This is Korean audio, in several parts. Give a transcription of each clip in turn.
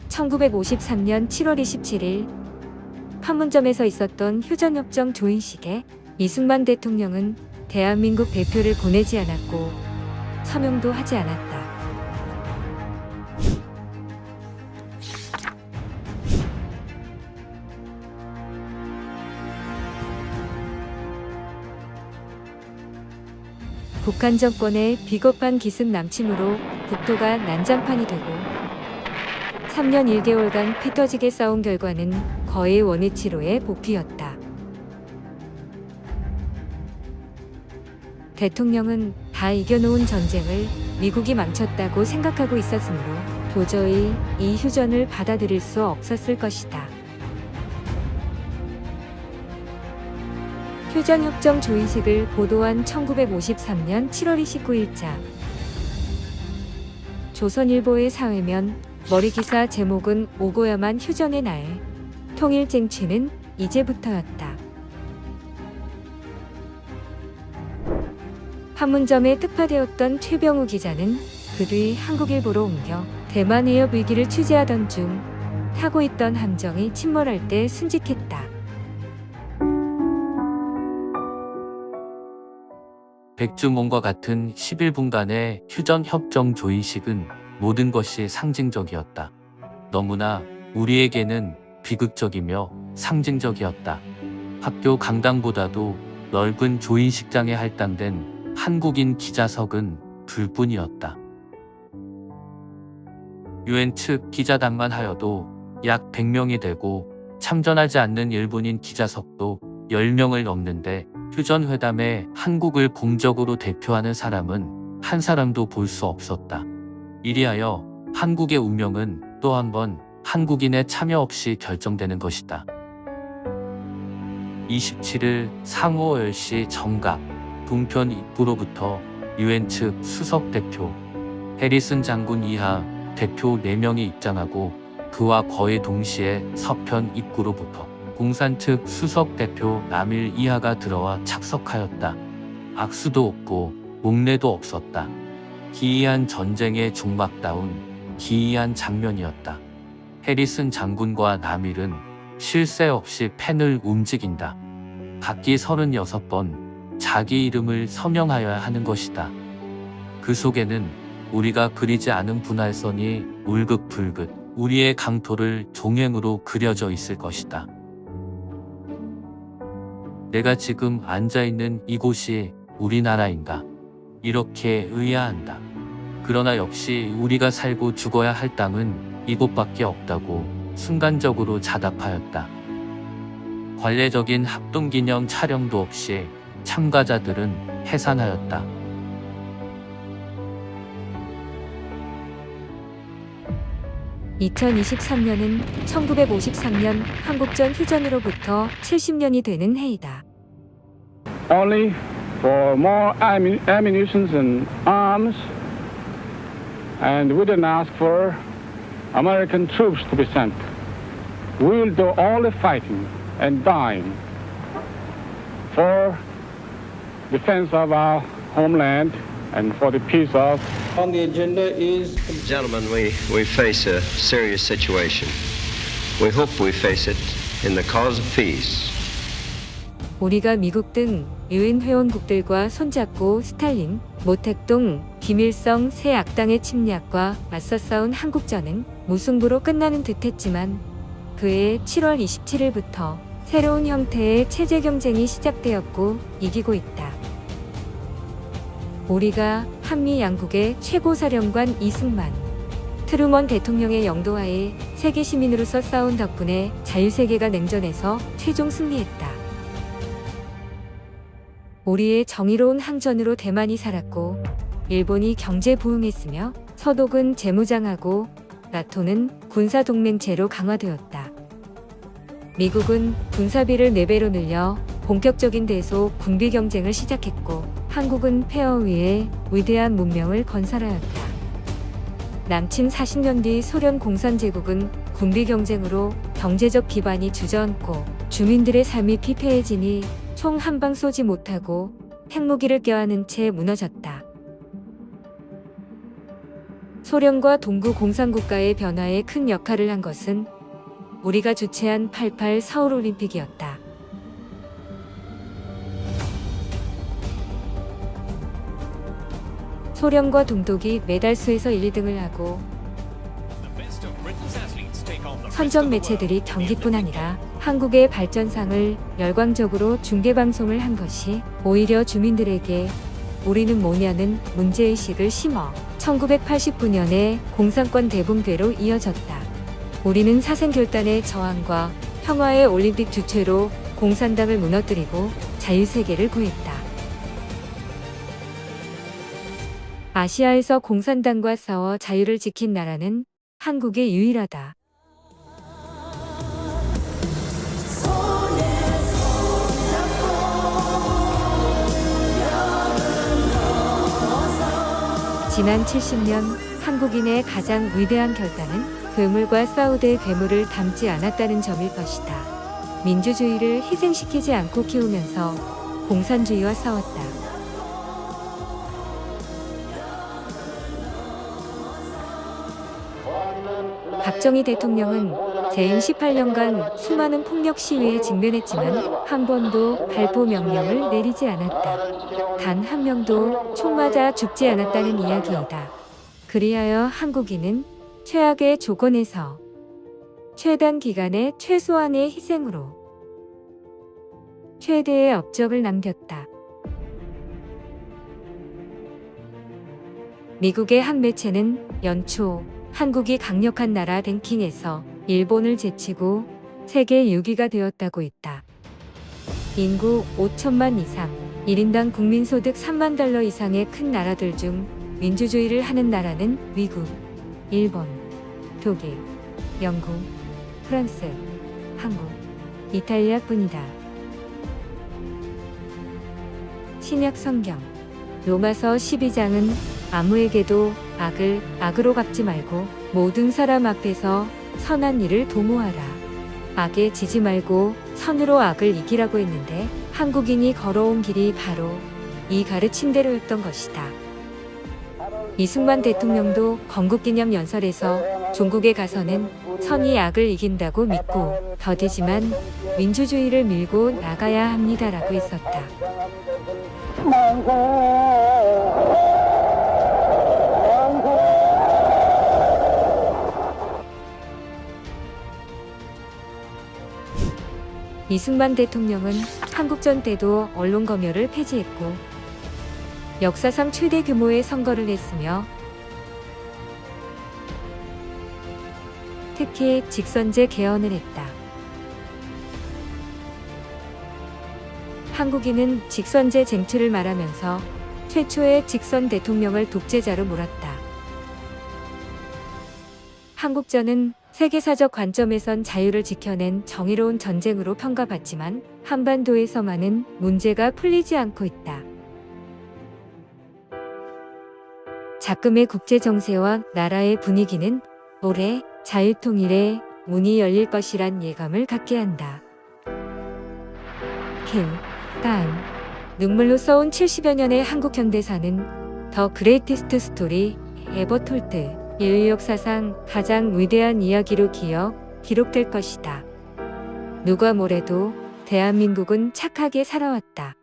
(1953년 7월 27일) 판문점에서 있었던 휴전협정 조인식에 이승만 대통령은 대한민국 대표를 보내지 않았고 서명도 하지 않았다. 북한 정권의 비겁한 기습 남침으로 국토가 난장판이 되고 3년 1개월간 피 터지게 싸운 결과는 거의 원위치로의 복귀였다. 대통령은 다 이겨놓은 전쟁을 미국이 망쳤다고 생각하고 있었으므로 도저히 이 휴전을 받아들일 수 없었을 것이다. 휴전협정 조인식을 보도한 1953년 7월 29일자 조선일보의 사회면 머리기사 제목은 오고야만 휴전의 날, 통일 쟁취는 이제부터였다. 판문점에 특파되었던 최병우 기자는 그 뒤 한국일보로 옮겨 대만 해협 위기를 취재하던 중 타고 있던 함정이 침몰할 때 순직했다. 백주몽과 같은 11분간의 휴전협정 조인식은 모든 것이 상징적이었다. 너무나 우리에게는 비극적이며 상징적이었다. 학교 강당보다도 넓은 조인식장에 할당된 한국인 기자석은 둘뿐이었다. 유엔 측 기자단만 하여도 약 100명이 되고 참전하지 않는 일본인 기자석도 10명을 넘는데 휴전회담에 한국을 공적으로 대표하는 사람은 한 사람도 볼 수 없었다. 이리하여 한국의 운명은 또 한 번 한국인의 참여 없이 결정되는 것이다. 27일 상호 10시 정각 동편 입구로부터 유엔 측 수석 대표 해리슨 장군 이하 대표 4명이 입장하고 그와 거의 동시에 서편 입구로부터 공산 측 수석 대표 남일 이하가 들어와 착석하였다. 악수도 없고 목례도 없었다. 기이한 전쟁의 종막다운 기이한 장면이었다. 해리슨 장군과 남일은 쉴 새 없이 펜을 움직인다. 각기 36번 자기 이름을 서명하여야 하는 것이다. 그 속에는 우리가 그리지 않은 분할선이 울긋불긋 우리의 강토를 종횡으로 그려져 있을 것이다. 내가 지금 앉아있는 이곳이 우리나라인가? 이렇게 의아한다. 그러나 역시 우리가 살고 죽어야 할 땅은 이곳밖에 없다고 순간적으로 자답하였다. 관례적인 합동기념 촬영도 없이 참가자들은 해산하였다. (2023년은) 1953년 한국전 휴전으로부터 70년이 되는 해이다. Only for more ammunition and arms, and we didn't ask for American troops to be sent. We will do all the fighting and dying for defense of our homeland and for the peace of. On the agenda is... Gentlemen, we face a serious situation. We hope we face it in the cause of peace. 우리가 미국 등 유엔 회원국들과 손잡고 스탈린, 모택동, 김일성 새 악당의 침략과 맞서 싸운 한국전은 무승부로 끝나는 듯했지만 그해 7월 27일부터 새로운 형태의 체제 경쟁이 시작되었고 이기고 있다. 우리가 한미 양국의 최고사령관 이승만, 트루먼 대통령의 영도하에 세계 시민으로서 싸운 덕분에 자유세계가 냉전에서 최종 승리했다. 우리의 정의로운 항전으로 대만이 살았고 일본이 경제 부흥했으며 서독은 재무장하고 나토는 군사동맹체로 강화되었다. 미국은 군사비를 4배로 늘려 본격적인 대소 군비 경쟁을 시작했고 한국은 폐허 위에 위대한 문명을 건설하였다. 남침 40년 뒤 소련 공산제국은 군비 경쟁으로 경제적 기반이 주저앉고 주민들의 삶이 피폐해지니 총 한 방 쏘지 못하고 핵무기를 껴안은 채 무너졌다. 소련과 동구 공산국가의 변화에 큰 역할을 한 것은 우리가 주최한 88 서울올림픽이었다. 소련과 동독이 메달수에서 1, 2등을 하고 선전 매체들이 경기뿐 아니라 한국의 발전상을 열광적으로 중계방송을 한 것이 오히려 주민들에게 우리는 뭐냐는 문제의식을 심어 1989년에 공산권 대붕괴로 이어졌다. 우리는 사생결단의 저항과 평화의 올림픽 주최로 공산당을 무너뜨리고 자유세계를 구했다. 아시아에서 공산당과 싸워 자유를 지킨 나라는 한국이 유일하다. 지난 70년 한국인의 가장 위대한 결단은 괴물과 싸우되 괴물을 닮지 않았다는 점일 것이다. 민주주의를 희생시키지 않고 키우면서 공산주의와 싸웠다. 박정희 대통령은 재임 18년간 수많은 폭력 시위에 직면했지만 한 번도 발포 명령을 내리지 않았다. 단 한 명도 총 맞아 죽지 않았다는 이야기이다. 그리하여 한국인은 최악의 조건에서 최단 기간에 최소한의 희생으로 최대의 업적을 남겼다. 미국의 한 매체는 연초 한국이 강력한 나라 랭킹에서 일본을 제치고 세계 6위가 되었다고 했다. 인구 5천만 이상, 1인당 국민소득 3만 달러 이상의 큰 나라들 중 민주주의를 하는 나라는 미국, 일본, 독일, 영국, 프랑스, 한국, 이탈리아뿐이다. 신약 성경 로마서 12장은 아무에게도 악을 악으로 갚지 말고 모든 사람 앞에서 선한 일을 도모하라. 악에 지지 말고 선으로 악을 이기라고 했는데 한국인이 걸어온 길이 바로 이 가르침대로였던 것이다. 이승만 대통령도 건국기념 연설에서 종국에 가서는 선이 악을 이긴다고 믿고 더디지만 민주주의를 밀고 나가야 합니다라고 했었다. 이승만 대통령은 한국전 때도 언론 검열을 폐지했고 역사상 최대 규모의 선거를 했으며 특히 직선제 개헌을 했다. 한국인은 직선제 쟁취를 말하면서 최초의 직선 대통령을 독재자로 몰았다. 한국전은 세계사적 관점에선 자유를 지켜낸 정의로운 전쟁으로 평가받지만 한반도에서만은 문제가 풀리지 않고 있다. 작금의 국제정세와 나라의 분위기는 올해 자유통일의 문이 열릴 것이란 예감을 갖게 한다. 눈물로 써온 70여 년의 한국 현대사는 더 그레이티스트 스토리 에버 톨드 인류 역사상 가장 위대한 이야기로 기록될 것이다. 누가 뭐래도 대한민국은 착하게 살아왔다.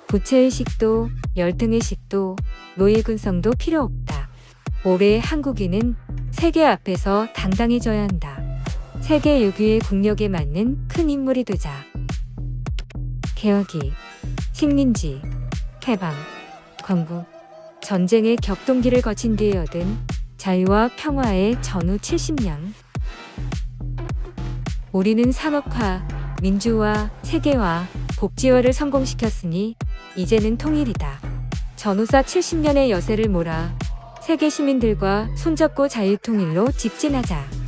부채의식도 열등의식도 노예군성도 필요 없다. 올해 한국인은 세계 앞에서 당당해져야 한다. 세계 6위의 국력에 맞는 큰 인물이 되자. 개혁이, 식민지, 해방, 건국, 전쟁의 격동기를 거친 뒤에 얻은 자유와 평화의 전후 70년. 우리는 산업화, 민주화, 세계화, 복지화를 성공시켰으니 이제는 통일이다. 전후사 70년의 여세를 몰아 세계 시민들과 손잡고 자유통일로 직진하자.